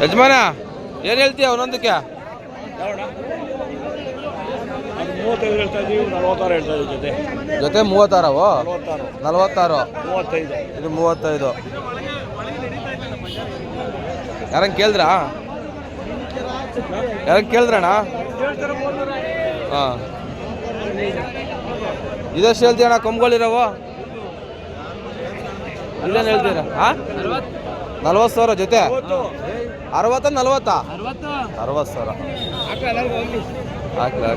ಯಜಮಾನ ಏನು ಹೇಳ್ತೀಯ ಒಂದೊಂದಕ್ಕೆ? 35 ಹೇಳ್ತಾ ಇದ್ದೀವಿ, 46 ಹೇಳ್ತಾ ಇದ್ದೀವಿ. ಜೊತೆ 36 46 35 ಇದು 35. ಯಾರಂಗೆ ಕೇಳಿದ್ರಾ? ಕೇಳಿದ್ರಣ್ಣ? ಹಾಂ, ಇದೆಷ್ಟು ಹೇಳ್ತೀಯಣ್ಣ ಕೊಂಬುಗಳಿರವು? ಇಲ್ಲೇನು ಹೇಳ್ತೀರ? ಹಾಂ, 40,000 ಜೊತೆ. 60 40? 60,000 ಹಾಕ್ಲಿ.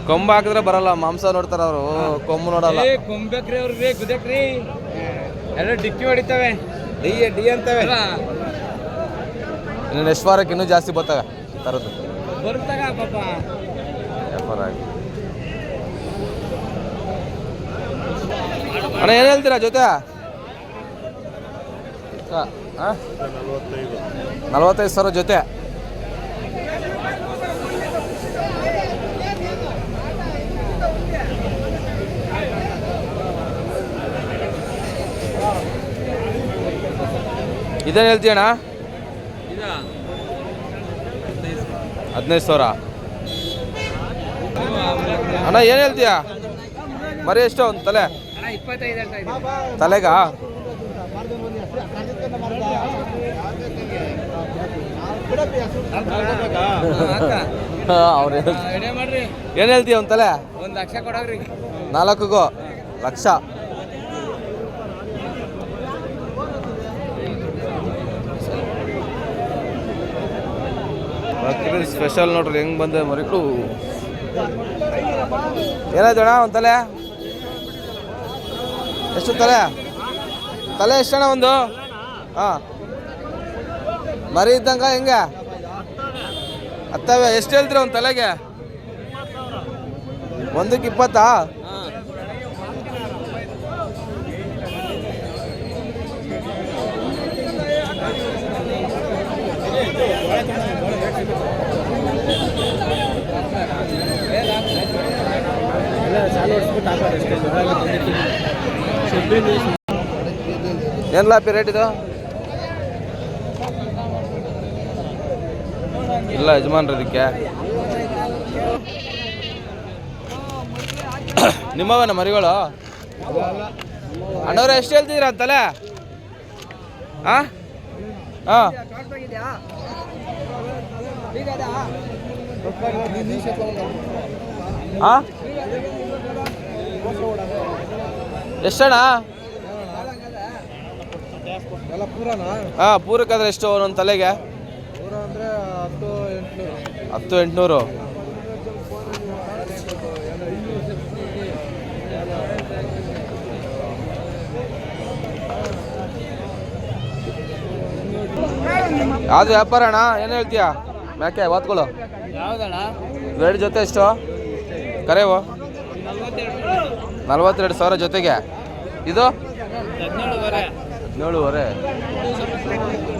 ಕೊಂಬ ಹಾಕಿದ್ರೆ ಬರಲ್ಲ, ಮಾಂಸ ನೋಡ್ತಾರ ಅವರು, ಕೊಂಬು ನೋಡಲ್ಲ. ಕೊಂಬೇಕ್ರಿ ಅವ್ರಿಗೆ ಗುದಕ್ರಿ ಎಲ್ಲ ಡಿಕ್ಕಿ ಹೊಡಿತವೆ, ಡಿ ಅಂತವೆ. ಇನ್ನು ನೆಕ್ಸ್ಟ್ ವಾರಕ್ಕೆ ಇನ್ನೂ ಜಾಸ್ತಿ ಬರ್ತವೆ ತರದ್ದು ಬರ್ತಾಗ ಪಾಪ ವ್ಯಾಪಾರ ಆಗಿ. ಅಣ್ಣ ಏನು ಹೇಳ್ತೀರಾ ಜೊತೆ? 45,000 ಜೊತೆ. ಇದೇನು ಹೇಳ್ತೀಯಣ್ಣ? 15,000. ಅಣ್ಣ ಏನು ಹೇಳ್ತೀಯ? ಮರಿ ಎಷ್ಟು ಒಂದು ತಲೆ? 25 ತಲೆಗ? ಅವ್ರು ಏನು ಹೇಳ್ತೀಯ ಒಂದು ತಲೆ? 1 ಲಕ್ಷ ಕೊಡೋಗ್ರಿ. 4 ಲಕ್ಷ. ಬಕ್ರೀದ್ ಸ್ಪೆಷಲ್ ನೋಡ್ರಿ ಹೆಂಗೆ ಬಂದೆ ಮರಿಗಳು. ಏನಾಯ್ತು ಅಣ್ಣ ಒಂದು ತಲೆ? ಎಷ್ಟು ತಲೆ ಎಷ್ಟಣ್ಣ ಒಂದು? ಹಾಂ, ಮರಿ ಇದ್ದಂಗ ಹೆಂಗೆ ಹತ್ತವೆ? ಎಷ್ಟು ಹೇಳ್ತೀರ ಒಂದು ತಲೆಗೆ? 1ಕ್ಕೆ 20? ಏನು ಲಾಪಿ ರೇಟ್ ಇದು? ಇಲ್ಲ ಯಜಮಾನ್ರಿ ಇದಕ್ಕೆ. ನಿಮ್ಮವನ ಮರಿಗಳು? ಅಣ್ಣವ್ರೆ ಎಷ್ಟು ಹೇಳ್ತಿದ್ದೀರಾ ಅಂತಲೇ? ಹಾಂ ಹಾಂ, ಹಾಂ ಎಷ್ಟಣ್ಣ? ಹಾಂ, ಪೂರಕ್ಕಾದ್ರೆ ಎಷ್ಟು ಒಂದೊಂದು ತಲೆಗೆ? 10,800. ಯಾವ್ದು ವ್ಯಾಪಾರ ಅಣ್ಣ? ಏನು ಹೇಳ್ತೀಯಾ? ಯಾಕೆ ವಾತ್ಗಳು ಯಾವ್ದಣ್ಣ? 2 ಜೊತೆ ಎಷ್ಟು ಕರೆವು? 42,000 ಜೊತೆಗೆ. ಇದು 17,500. 17,500.